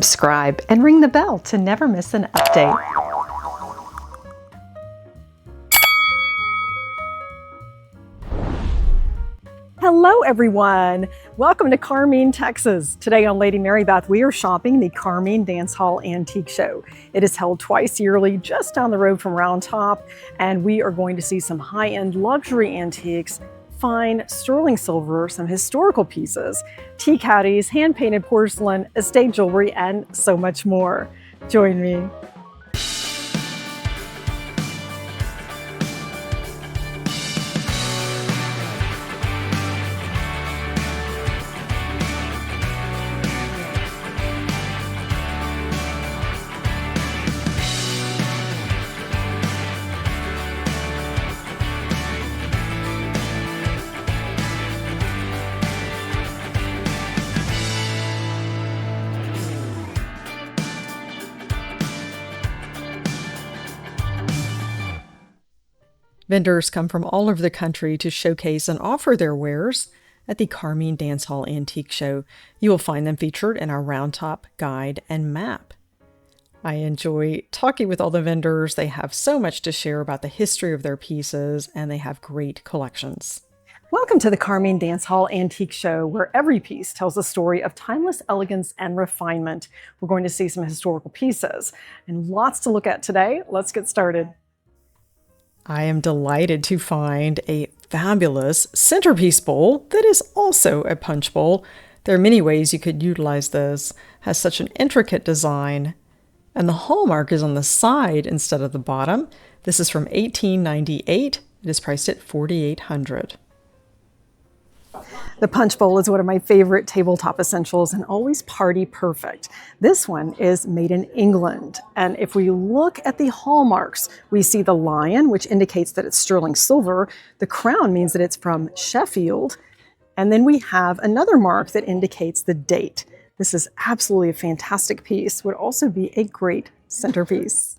subscribe, and ring the bell to never miss an update. Hello everyone! Welcome to Carmine, Texas. Today on Lady Mary Beth, we are shopping the Carmine Dance Hall Antique Show. It is held twice yearly just down the road from Round Top, and we are going to see some high-end luxury antiques, fine sterling silver, some historical pieces, tea caddies, hand-painted porcelain, estate jewelry, and so much more. Join me. Vendors come from all over the country to showcase and offer their wares at the Carmine Dance Hall Antique Show. You will find them featured in our Round Top guide and map. I enjoy talking with all the vendors. They have so much to share about the history of their pieces, and they have great collections. Welcome to the Carmine Dance Hall Antique Show, where every piece tells a story of timeless elegance and refinement. We're going to see some historical pieces and lots to look at today. Let's get started. I am delighted to find a fabulous centerpiece bowl that is also a punch bowl. There are many ways you could utilize this. It has such an intricate design, and the hallmark is on the side instead of the bottom. This is from 1898. It is priced at $4,800. The punch bowl is one of my favorite tabletop essentials and always party perfect. This one is made in England. And if we look at the hallmarks, we see the lion, which indicates that it's sterling silver. The crown means that it's from Sheffield. And then we have another mark that indicates the date. This is absolutely a fantastic piece. Would also be a great centerpiece.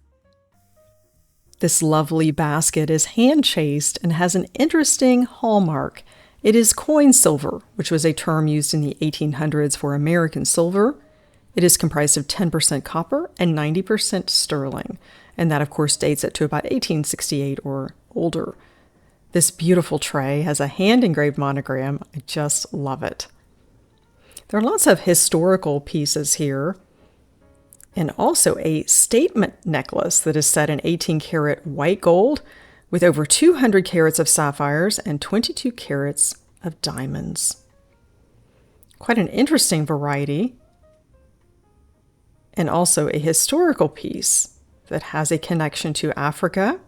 This lovely basket is hand chased and has an interesting hallmark. It is coin silver, which was a term used in the 1800s for American silver. It is comprised of 10% copper and 90% sterling, and that of course dates it to about 1868 or older. This beautiful tray has a hand-engraved monogram. I just love it. There are lots of historical pieces here, and also a statement necklace that is set in 18-karat white gold, with over 200 carats of sapphires and 22 carats of diamonds. Quite an interesting variety. And also a historical piece that has a connection to Africa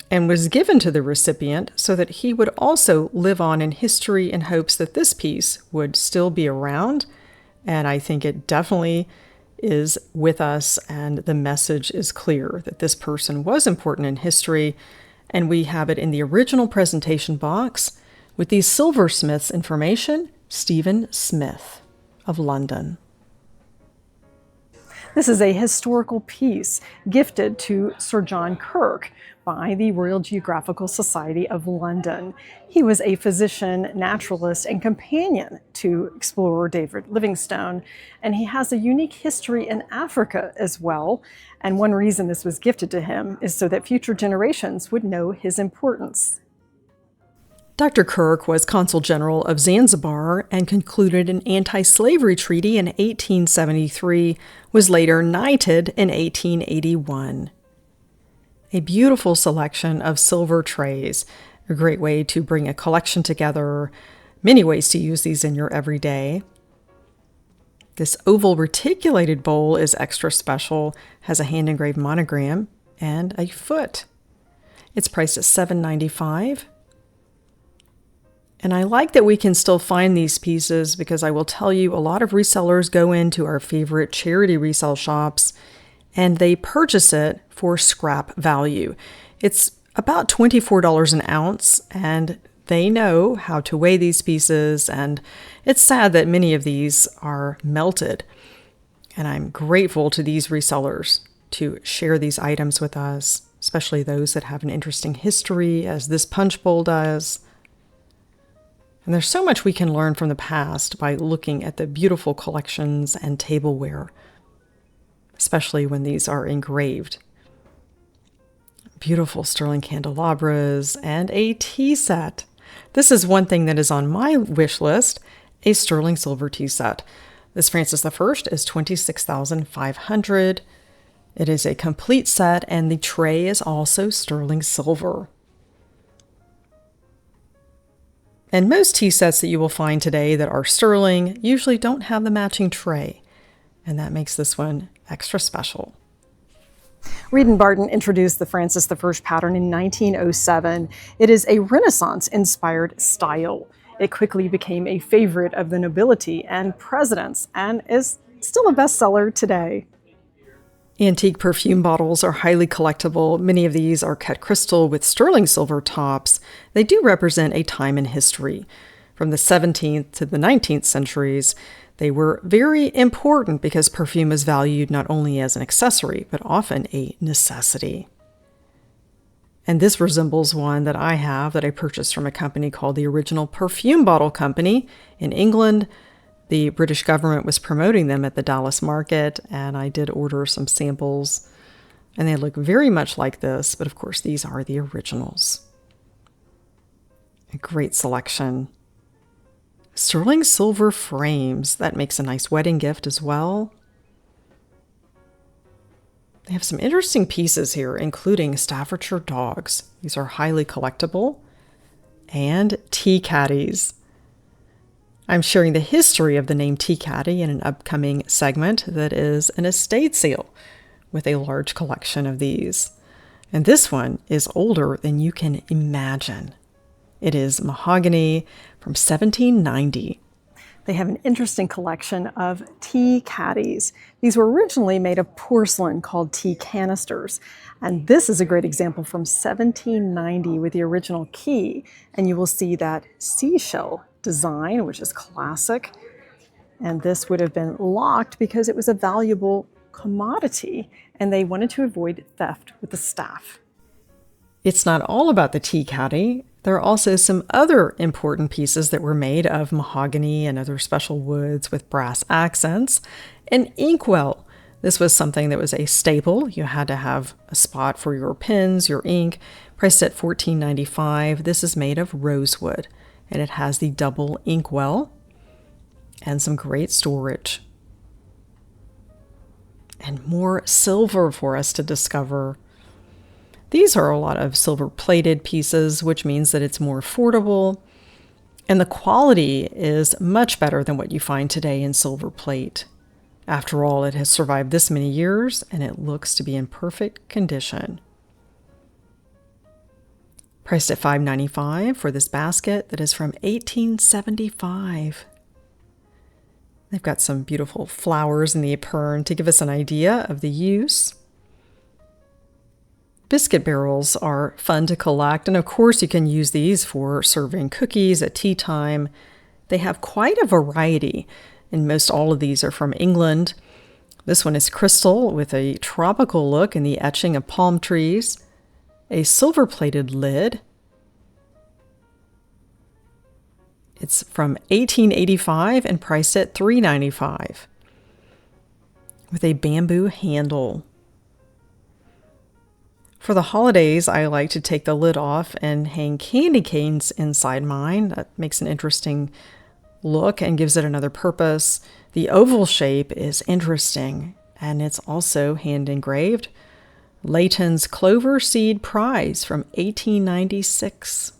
and was given to the recipient so that he would also live on in history in hopes that this piece would still be around. And I think it definitely is with us, and the message is clear that this person was important in history. And we have it in the original presentation box with the silversmith's information, Stephen Smith of London. This is a historical piece gifted to Sir John Kirk by the Royal Geographical Society of London. He was a physician, naturalist, and companion to explorer David Livingstone, and he has a unique history in Africa as well. And one reason this was gifted to him is so that future generations would know his importance. Dr. Kirk was Consul General of Zanzibar and concluded an anti-slavery treaty in 1873, was later knighted in 1881. A beautiful selection of silver trays, a great way to bring a collection together, many ways to use these in your everyday. This oval reticulated bowl is extra special, has a hand-engraved monogram, and a foot. It's priced at $7.95. And I like that we can still find these pieces because I will tell you a lot of resellers go into our favorite charity resale shops and they purchase it for scrap value. It's about $24 an ounce, and they know how to weigh these pieces, and it's sad that many of these are melted. And I'm grateful to these resellers to share these items with us, especially those that have an interesting history, as this punch bowl does. And there's so much we can learn from the past by looking at the beautiful collections and tableware especially when these are engraved. Beautiful sterling candelabras and a tea set. This is one thing that is on my wish list, a sterling silver tea set. This Francis I is $26,500. It is a complete set, and the tray is also sterling silver. And most tea sets that you will find today that are sterling usually don't have the matching tray, and that makes this one extra special. Reed & Barton introduced the Francis I pattern in 1907. It is a Renaissance-inspired style. It quickly became a favorite of the nobility and presidents, and is still a bestseller today. Antique perfume bottles are highly collectible. Many of these are cut crystal with sterling silver tops. They do represent a time in history. From the 17th to the 19th centuries, they were very important because perfume is valued not only as an accessory, but often a necessity. And this resembles one that I have that I purchased from a company called the Original Perfume Bottle Company in England. The British government was promoting them at the Dallas market, and I did order some samples, and they look very much like this, but of course these are the originals. A great selection. Sterling silver frames, that makes a nice wedding gift as well. They have some interesting pieces here, including Staffordshire dogs. These are highly collectible. And tea caddies. I'm sharing the history of the name tea caddy in an upcoming segment that is an estate sale with a large collection of these. And this one is older than you can imagine. It is mahogany from 1790. They have an interesting collection of tea caddies. These were originally made of porcelain called tea canisters. And this is a great example from 1790 with the original key. And you will see that seashell design, which is classic. And this would have been locked because it was a valuable commodity, and they wanted to avoid theft with the staff. It's not all about the tea caddy. There are also some other important pieces that were made of mahogany and other special woods with brass accents. An inkwell. This was something that was a staple. You had to have a spot for your pens, your ink, priced at $14.95. This is made of rosewood, and it has the double inkwell and some great storage. And more silver for us to discover. These are a lot of silver-plated pieces, which means that it's more affordable, and the quality is much better than what you find today in silver plate. After all, it has survived this many years, and it looks to be in perfect condition. Priced at $5.95 for this basket that is from 1875. They've got some beautiful flowers in the apern to give us an idea of the use. Biscuit barrels are fun to collect, and of course you can use these for serving cookies at tea time. They have quite a variety, and most all of these are from England. This one is crystal with a tropical look in the etching of palm trees. A silver-plated lid. It's from 1885 and priced at $3.95 with a bamboo handle. For the holidays, I like to take the lid off and hang candy canes inside mine. That makes an interesting look and gives it another purpose. The oval shape is interesting, and it's also hand engraved. Layton's Clover Seed Prize from 1896.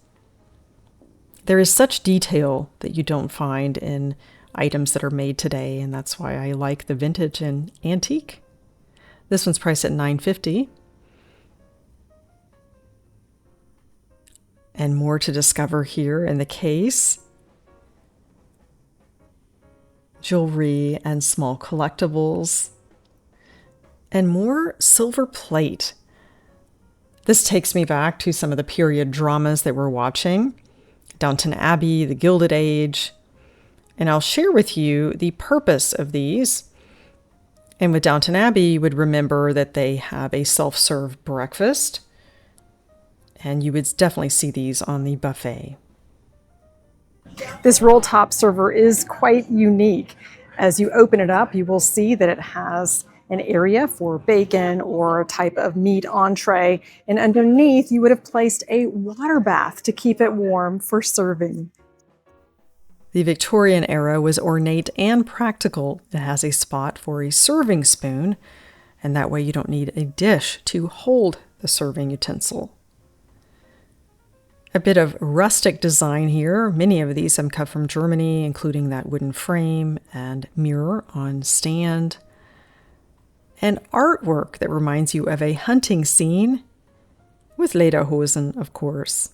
There is such detail that you don't find in items that are made today, and that's why I like the vintage and antique. This one's priced at $9.50. And more to discover here in the case. Jewelry and small collectibles. And more silver plate. This takes me back to some of the period dramas that we're watching. Downton Abbey, The Gilded Age. And I'll share with you the purpose of these. And with Downton Abbey, you would remember that they have a self-serve breakfast. And you would definitely see these on the buffet. This roll top server is quite unique. As you open it up, you will see that it has an area for bacon or a type of meat entree, and underneath you would have placed a water bath to keep it warm for serving. The Victorian era was ornate and practical. It has a spot for a serving spoon, and that way you don't need a dish to hold the serving utensil. A bit of rustic design here. Many of these have come from Germany, including that wooden frame and mirror on stand. And artwork that reminds you of a hunting scene with lederhosen, of course.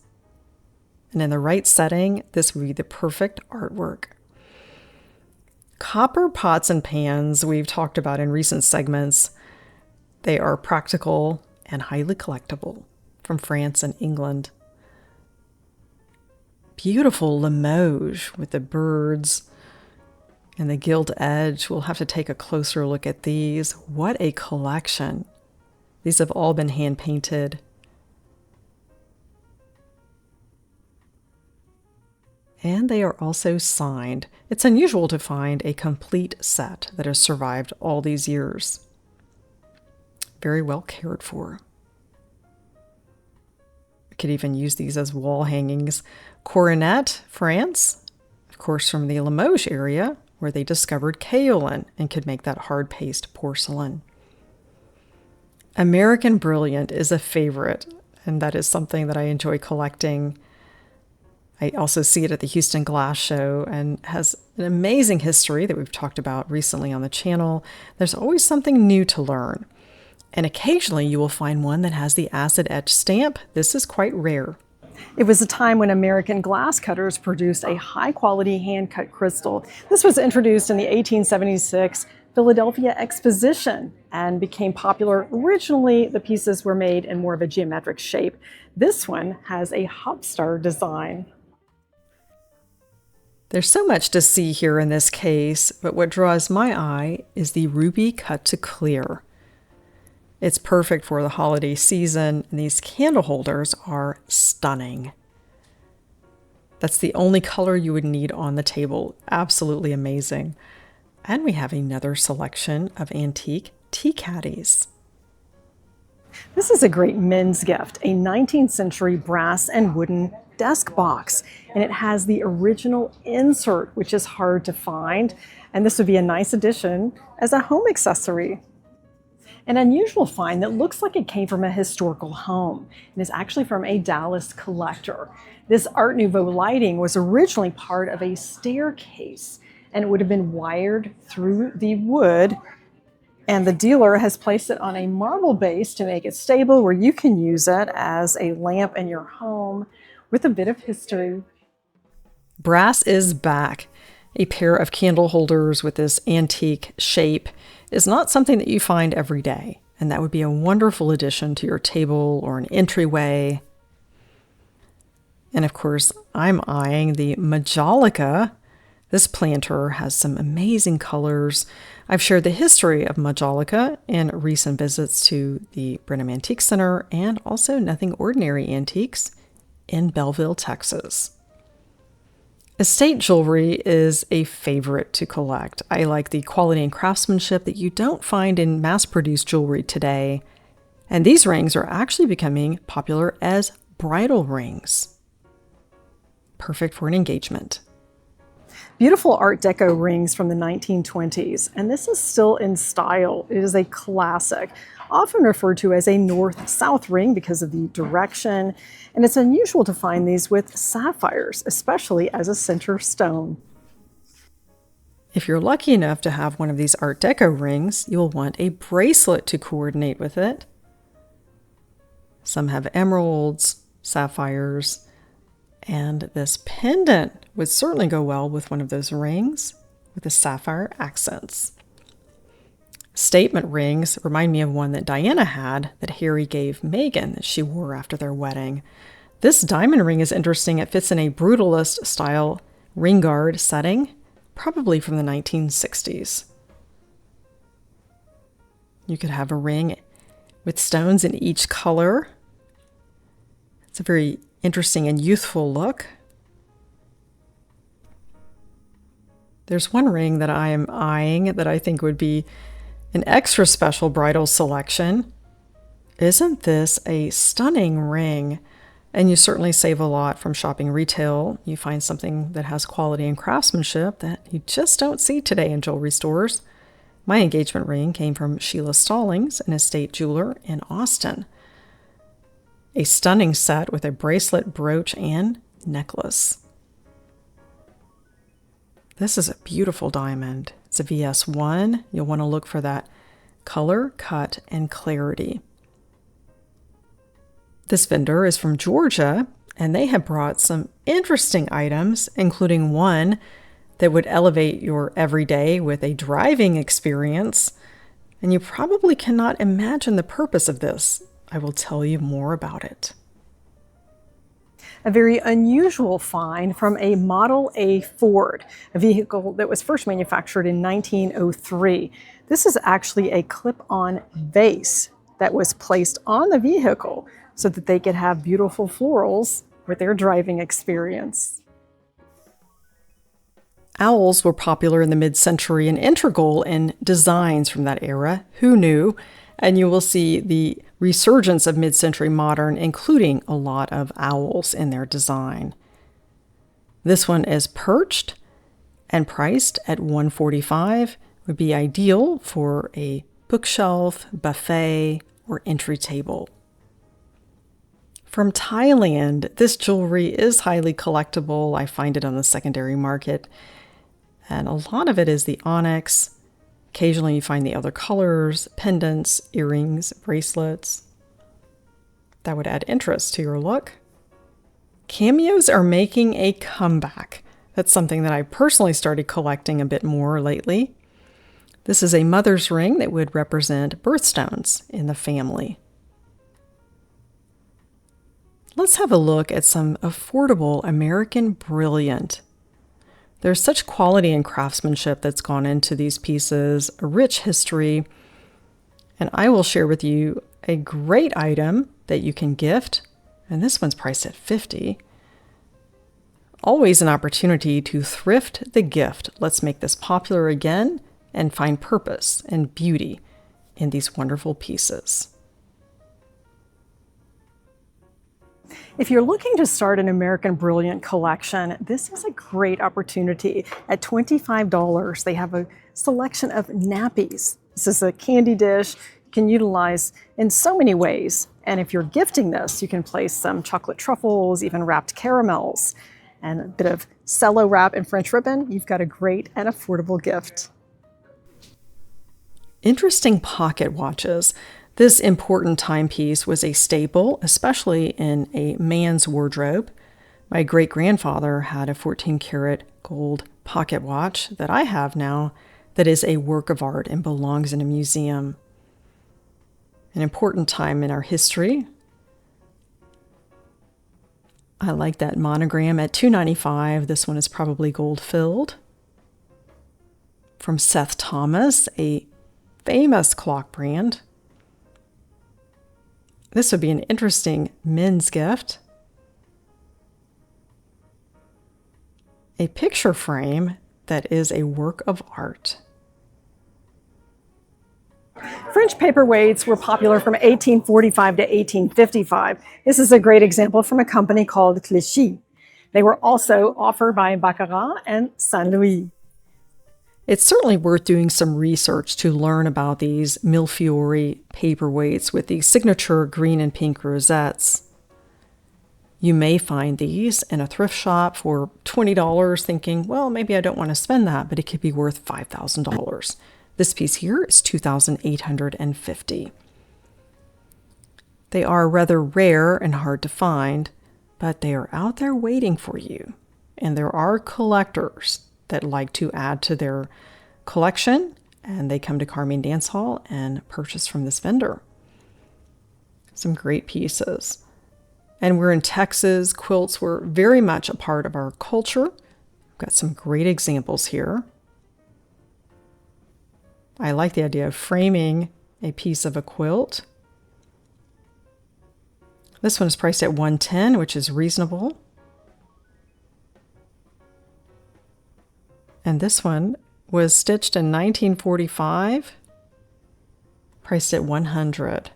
And in the right setting, this would be the perfect artwork. Copper pots and pans we've talked about in recent segments. They are practical and highly collectible from France and England. Beautiful Limoges with the birds and the gilt edge. We'll have to take a closer look at these. What a collection. These have all been hand painted. And they are also signed. It's unusual to find a complete set that has survived all these years. Very well cared for. We could even use these as wall hangings. Coronet, France, of course from the Limoges area, where they discovered kaolin and could make that hard paste porcelain. American Brilliant is a favorite, and that is something that I enjoy collecting. I also see it at the Houston Glass Show and has an amazing history that we've talked about recently on the channel. There's always something new to learn. And occasionally you will find one that has the acid etch stamp. This is quite rare. It was a time when American glass cutters produced a high-quality hand-cut crystal. This was introduced in the 1876 Philadelphia Exposition and became popular. Originally, the pieces were made in more of a geometric shape. This one has a Hauptstrasse design. There's so much to see here in this case, but what draws my eye is the ruby cut to clear. It's perfect for the holiday season, and these candle holders are stunning. That's the only color you would need on the table. Absolutely amazing. And we have another selection of antique tea caddies. This is a great men's gift, a 19th century brass and wooden desk box, and it has the original insert, which is hard to find, and this would be a nice addition as a home accessory. An unusual find that looks like it came from a historical home and is actually from a Dallas collector. This Art Nouveau lighting was originally part of a staircase, and it would have been wired through the wood, and the dealer has placed it on a marble base to make it stable where you can use it as a lamp in your home with a bit of history. Brass is back. A pair of candle holders with this antique shape is not something that you find every day, and that would be a wonderful addition to your table or an entryway. And of course, I'm eyeing the Majolica. This planter has some amazing colors. I've shared the history of Majolica in recent visits to the Brenham Antique Center and also Nothing Ordinary Antiques in Belleville, Texas. Estate jewelry is a favorite to collect. I like the quality and craftsmanship that you don't find in mass-produced jewelry today. And these rings are actually becoming popular as bridal rings. Perfect for an engagement. Beautiful Art Deco rings from the 1920s, and this is still in style. It is a classic, often referred to as a north-south ring because of the direction, and it's unusual to find these with sapphires, especially as a center stone. If you're lucky enough to have one of these Art Deco rings, you'll want a bracelet to coordinate with it. Some have emeralds, sapphires, and this pendant would certainly go well with one of those rings with the sapphire accents. Statement rings remind me of one that Diana had that Harry gave Meghan that she wore after their wedding. This diamond ring is interesting. It fits in a brutalist style ring guard setting, probably from the 1960s. You could have a ring with stones in each color. It's a very interesting and youthful look. There's one ring that I am eyeing that I think would be An extra special bridal selection. Isn't this a stunning ring? And you certainly save a lot from shopping retail. You find something that has quality and craftsmanship that you just don't see today in jewelry stores. My engagement ring came from Sheila Stallings, an estate jeweler in Austin. A stunning set with a bracelet, brooch, and necklace. This is a beautiful diamond. It's a VS1. You'll want to look for that color, cut, and clarity. This vendor is from Georgia, and they have brought some interesting items, including one that would elevate your everyday with a driving experience. And you probably cannot imagine the purpose of this. I will tell you more about it. A very unusual find from a Model A Ford, a vehicle that was first manufactured in 1903. This is actually a clip-on vase that was placed on the vehicle so that they could have beautiful florals with their driving experience. Owls were popular in the mid-century and integral in designs from that era. Who knew? And you will see the resurgence of mid-century modern, including a lot of owls in their design. This one is perched and priced at $145. Would be ideal for a bookshelf, buffet, or entry table. From Thailand, this jewelry is highly collectible. I find it on the secondary market. And a lot of it is the onyx. Occasionally you find the other colors, pendants, earrings, bracelets. That would add interest to your look. Cameos are making a comeback. That's something that I personally started collecting a bit more lately. This is a mother's ring that would represent birthstones in the family. Let's have a look at some affordable American brilliant. There's such quality and craftsmanship that's gone into these pieces, a rich history, and I will share with you a great item that you can gift, and this one's priced at $50. Always an opportunity to thrift the gift. Let's make this popular again and find purpose and beauty in these wonderful pieces. If you're looking to start an American Brilliant collection, this is a great opportunity. At $25, they have a selection of nappies. This is a candy dish you can utilize in so many ways. And if you're gifting this, you can place some chocolate truffles, even wrapped caramels, and a bit of cello wrap and French ribbon. You've got a great and affordable gift. Interesting pocket watches. This important timepiece was a staple, especially in a man's wardrobe. My great-grandfather had a 14-karat gold pocket watch that I have now that is a work of art and belongs in a museum. An important time in our history. I like that monogram at $295. This one is probably gold-filled. From Seth Thomas, a famous clock brand. This would be an interesting men's gift. A picture frame that is a work of art. French paperweights were popular from 1845 to 1855. This is a great example from a company called Clichy. They were also offered by Baccarat and Saint Louis. It's certainly worth doing some research to learn about these Millefiori paperweights with the signature green and pink rosettes. You may find these in a thrift shop for $20 thinking, well, maybe I don't want to spend that, but it could be worth $5,000. This piece here is $2,850. They are rather rare and hard to find, but they are out there waiting for you. And there are collectors that like to add to their collection, and they come to Carmine Dance Hall and purchase from this vendor. Some great pieces. And we're in Texas. Quilts were very much a part of our culture. We've got some great examples here. I like the idea of framing a piece of a quilt. This one is priced at $110, which is reasonable. And this one was stitched in 1945. priced at $100.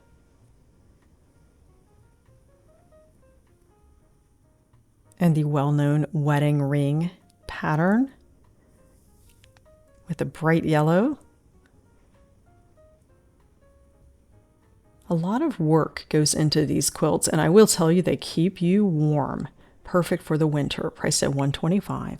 And the well-known wedding ring pattern with a bright yellow. A lot of work goes into these quilts, and I will tell you, they keep you warm. Perfect for the winter, priced at $125.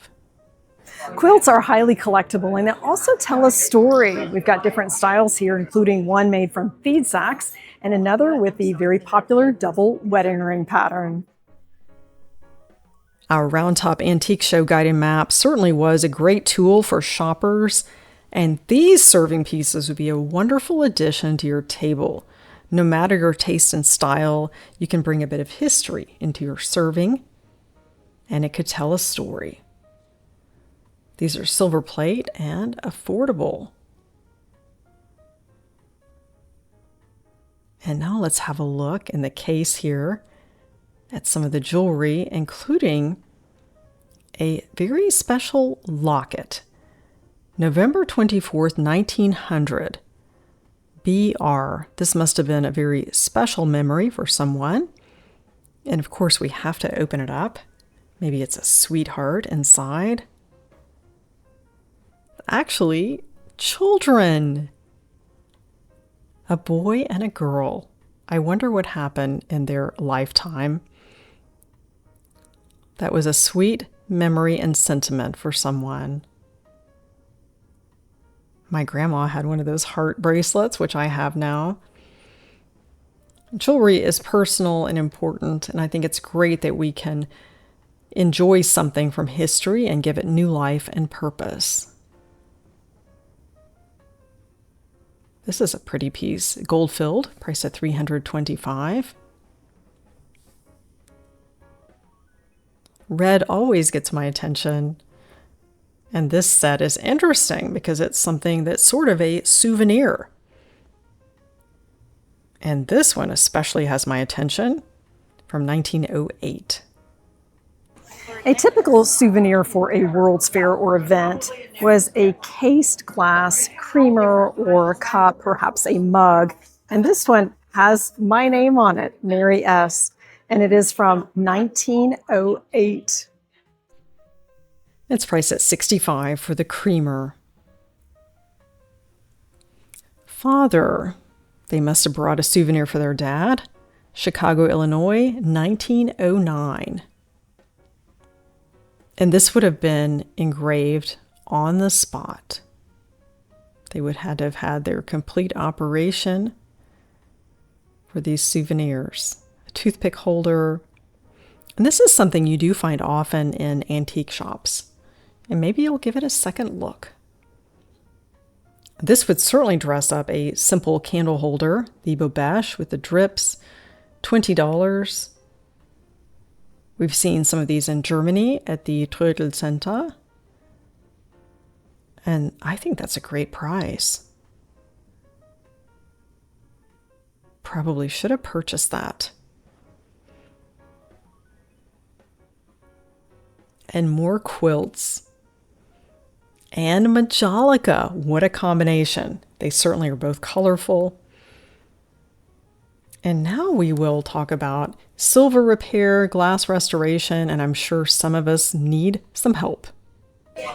Quilts are highly collectible and they also tell a story. We've got different styles here, including one made from feed sacks and another with the very popular double wedding ring pattern. Our Round Top Antique Show guided map certainly was a great tool for shoppers, and these serving pieces would be a wonderful addition to your table. No matter your taste and style, you can bring a bit of history into your serving, and it could tell a story. These are silver plate and affordable. And now let's have a look in the case here at some of the jewelry, including a very special locket. November 24th, 1900. BR. This must have been a very special memory for someone. And of course, we have to open it up. Maybe it's a sweetheart inside. Actually, children. A boy and a girl. I wonder what happened in their lifetime. That was a sweet memory and sentiment for someone. My grandma had one of those heart bracelets, which I have now. Jewelry is personal and important, and I think it's great that we can enjoy something from history and give it new life and purpose. This is a pretty piece, gold-filled, priced at $325. Red always gets my attention. And this set is interesting because it's something that's sort of a souvenir. And this one especially has my attention, from 1908. A typical souvenir for a World's Fair or event was a cased glass creamer or cup, perhaps a mug. And this one has my name on it, Mary S., and it is from 1908. It's priced at $65 for the creamer. Father. They must have brought a souvenir for their dad. Chicago, Illinois, 1909. And this would have been engraved on the spot. They would have to have had their complete operation for these souvenirs. A toothpick holder. And this is something you do find often in antique shops. And maybe you'll give it a second look. This would certainly dress up a simple candle holder, the Bobèche with the drips, $20. We've seen some of these in Germany at the Trödel Center. And I think that's a great price. Probably should have purchased that. And more quilts. And Majolica. What a combination. They certainly are both colorful. And now we will talk about silver repair, glass restoration, and I'm sure some of us need some help.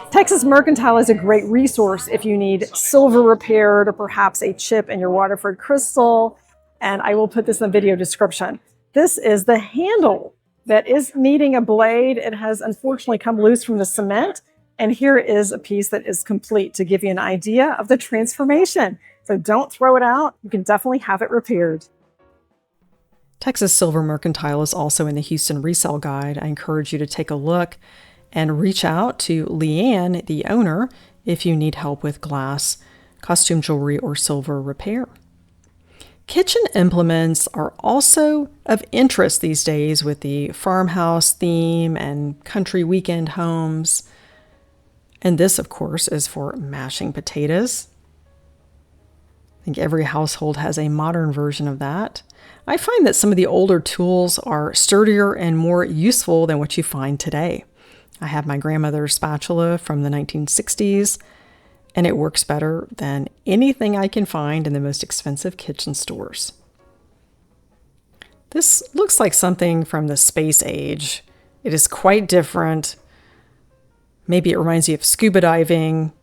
Texas Mercantile is a great resource if you need silver repaired or perhaps a chip in your Waterford crystal. And I will put this in the video description. This is the handle that is needing a blade. It has unfortunately come loose from the cement. And here is a piece that is complete to give you an idea of the transformation. So don't throw it out. You can definitely have it repaired. Texas Silver Mercantile is also in the Houston Resale Guide. I encourage you to take a look and reach out to Leanne, the owner, if you need help with glass, costume jewelry, or silver repair. Kitchen implements are also of interest these days with the farmhouse theme and country weekend homes. And this, of course, is for mashing potatoes. I think every household has a modern version of that. I find that some of the older tools are sturdier and more useful than what you find today. I have my grandmother's spatula from the 1960s, and it works better than anything I can find in the most expensive kitchen stores. This looks like something from the space age. It is quite different. Maybe it reminds you of scuba diving,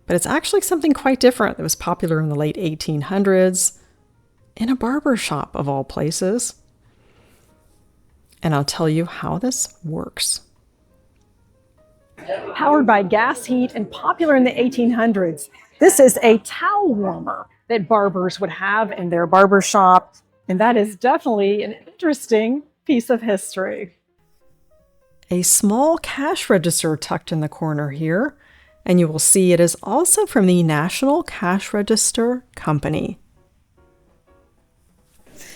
but it's actually something quite different that was popular in the late 1800s in a barber shop of all places. And I'll tell you how this works. Powered by gas heat and popular in the 1800s, this is a towel warmer that barbers would have in their barber shop. And that is definitely an interesting piece of history. A small cash register tucked in the corner here, and you will see it is also from the National Cash Register Company.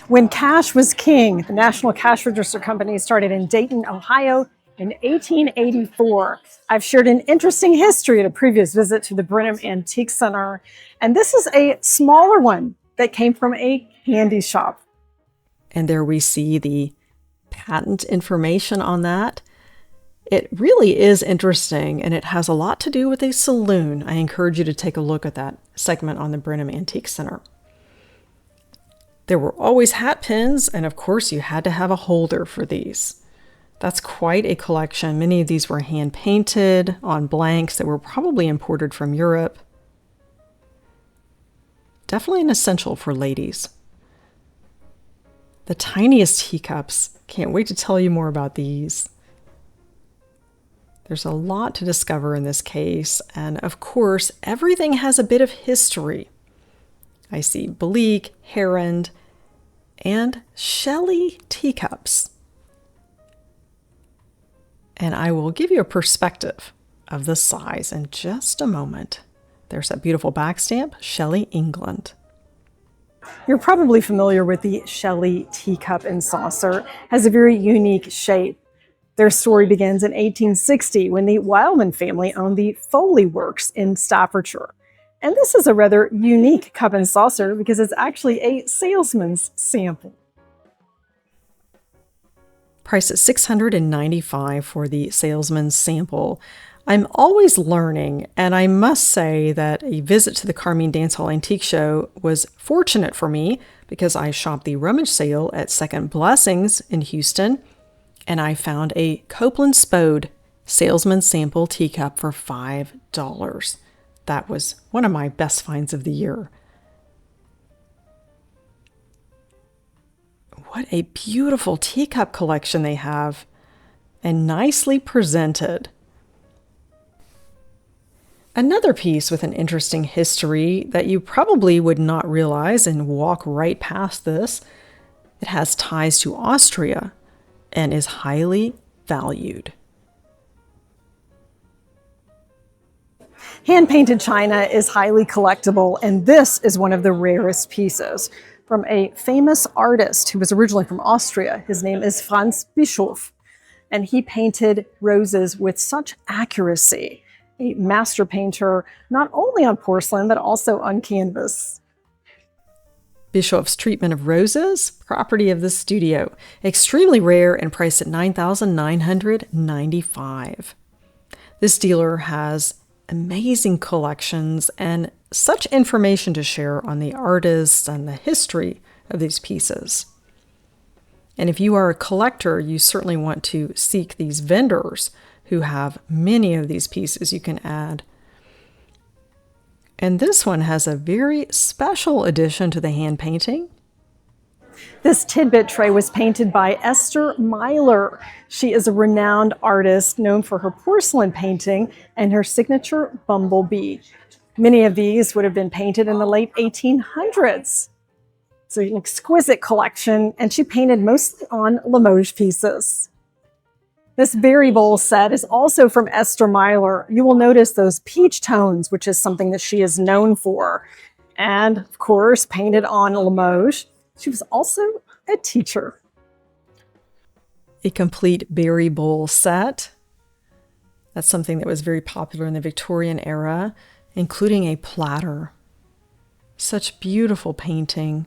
When cash was king, the National Cash Register Company started in Dayton, Ohio in 1884. I've shared an interesting history at a previous visit to the Brenham Antique Center, and this is a smaller one that came from a candy shop. And there we see the patent information on that. It really is interesting, and it has a lot to do with a saloon. I encourage you to take a look at that segment on the Brenham Antique Center. There were always hat pins, and of course you had to have a holder for these. That's quite a collection. Many of these were hand-painted on blanks that were probably imported from Europe. Definitely an essential for ladies. The tiniest teacups. Can't wait to tell you more about these. There's a lot to discover in this case, and of course, everything has a bit of history. I see Bleak, Herond, and Shelley teacups. And I will give you a perspective of the size in just a moment. There's that beautiful back stamp, Shelley, England. You're probably familiar with the Shelley teacup and saucer. It has a very unique shape. Their story begins in 1860 when the Wildman family owned the Foley Works in Staffordshire. And this is a rather unique cup and saucer because it's actually a salesman's sample. Price is $695 for the salesman's sample. I'm always learning, and I must say that a visit to the Carmine Dance Hall Antique Show was fortunate for me because I shopped the rummage sale at Second Blessings in Houston, and I found a Copeland Spode salesman's sample teacup for $5. That was one of my best finds of the year. What a beautiful teacup collection they have, and nicely presented. Another piece with an interesting history that you probably would not realize and walk right past this. It has ties to Austria and is highly valued. Hand-painted china is highly collectible, and this is one of the rarest pieces from a famous artist who was originally from Austria. His name is Franz Bischof, and he painted roses with such accuracy. A master painter, not only on porcelain, but also on canvas. Bischoff's treatment of roses, property of the studio, extremely rare and priced at $9,995. This dealer has amazing collections and such information to share on the artists and the history of these pieces. And if you are a collector, you certainly want to seek these vendors who have many of these pieces you can add. And this one has a very special addition to the hand painting. This tidbit tray was painted by Esther Myler. She is a renowned artist known for her porcelain painting and her signature bumblebee. Many of these would have been painted in the late 1800s. It's an exquisite collection, and she painted mostly on Limoges pieces. This berry bowl set is also from Esther Myler. You will notice those peach tones, which is something that she is known for. And, of course, painted on Limoges. She was also a teacher. A complete berry bowl set. That's something that was very popular in the Victorian era, including a platter. Such beautiful painting.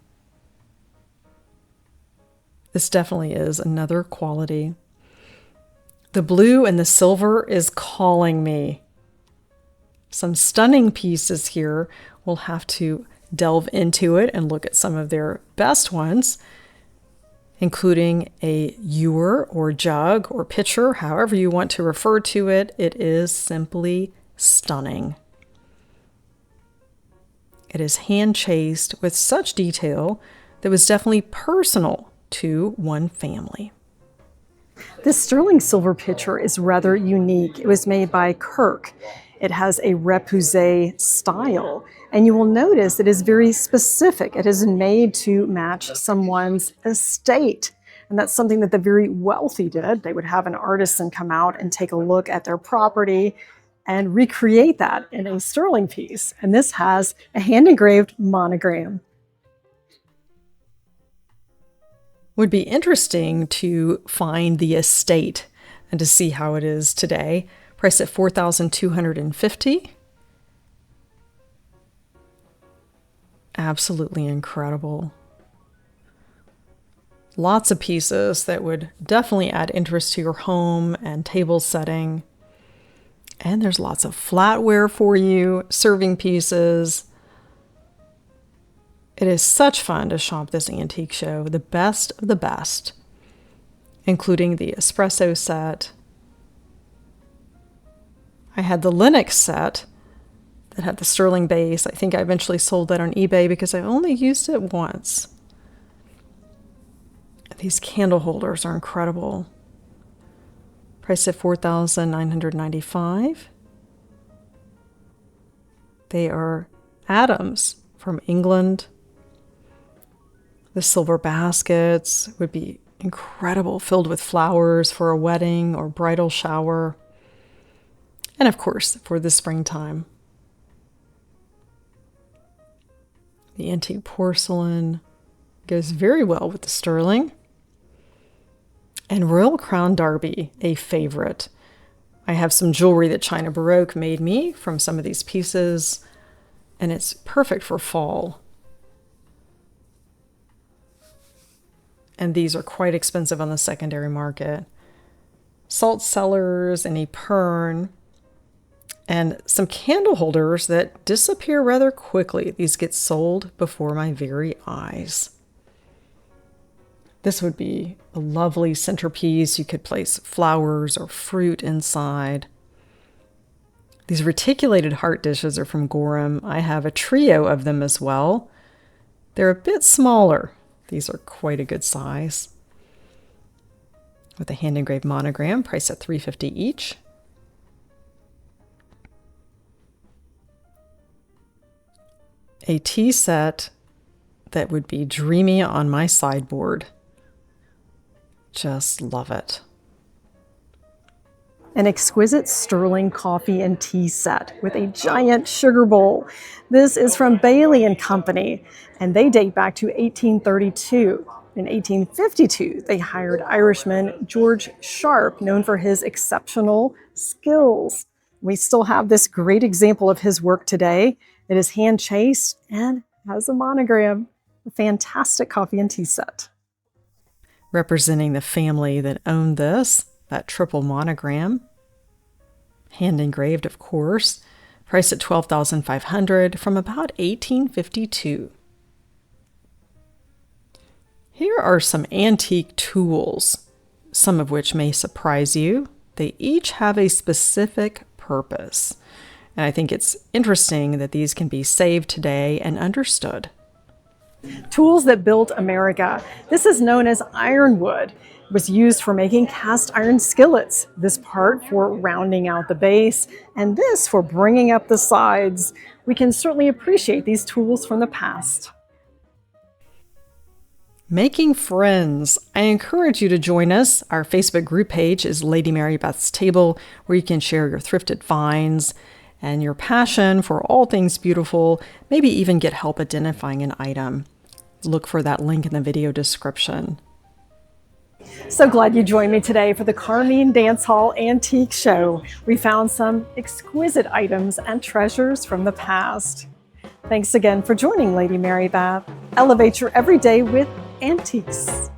This definitely is another quality. The blue and the silver is calling me. Some stunning pieces here. We'll have to delve into it and look at some of their best ones, including a ewer or jug or pitcher, however you want to refer to it. It is simply stunning. It is hand chased with such detail that was definitely personal to one family. This sterling silver pitcher is rather unique. It was made by Kirk. It has a repoussé style, and you will notice it is very specific. It is made to match someone's estate, and that's something that the very wealthy did. They would have an artisan come out and take a look at their property and recreate that in a sterling piece, and this has a hand-engraved monogram. Would be interesting to find the estate and to see how it is today. Priced at $4,250. Absolutely incredible. Lots of pieces that would definitely add interest to your home and table setting. And there's lots of flatware for you, serving pieces. It is such fun to shop this antique show, the best of the best, including the espresso set. I had the Linux set that had the sterling base. I think I eventually sold that on eBay because I only used it once. These candle holders are incredible. Priced at $4,995. They are Adams from England. The silver baskets would be incredible, filled with flowers for a wedding or bridal shower. And of course, for the springtime. The antique porcelain goes very well with the sterling. And Royal Crown Derby, a favorite. I have some jewelry that China Baroque made me from some of these pieces, and it's perfect for fall. And these are quite expensive on the secondary market. Salt cellars and Ypern, and some candle holders that disappear rather quickly. These get sold before my very eyes. This would be a lovely centerpiece. You could place flowers or fruit inside. These reticulated heart dishes are from Gorham. I have a trio of them as well. They're a bit smaller. These are quite a good size. With a hand-engraved monogram, priced at $350 each. A tea set that would be dreamy on my sideboard. Just love it. An exquisite sterling coffee and tea set with a giant sugar bowl. This is from Bailey and Company, and they date back to 1832. In 1852, they hired Irishman George Sharp, known for his exceptional skills. We still have this great example of his work today. It is hand chased and has a monogram. A fantastic coffee and tea set. Representing the family that owned this, that triple monogram. Hand engraved, of course. Priced at $12,500 from about 1852. Here are some antique tools, some of which may surprise you. They each have a specific purpose. And I think it's interesting that these can be saved today and understood. Tools that built America. This is known as ironwood. It was used for making cast iron skillets. This part for rounding out the base, and this for bringing up the sides. We can certainly appreciate these tools from the past. Making friends. I encourage you to join us. Our Facebook group page is Lady Mary Beth's Table, where you can share your thrifted finds and your passion for all things beautiful, maybe even get help identifying an item. Look for that link in the video description. So glad you joined me today for the Carmine Dance Hall Antique Show. We found some exquisite items and treasures from the past. Thanks again for joining Lady Mary Beth. Elevate your everyday with antiques.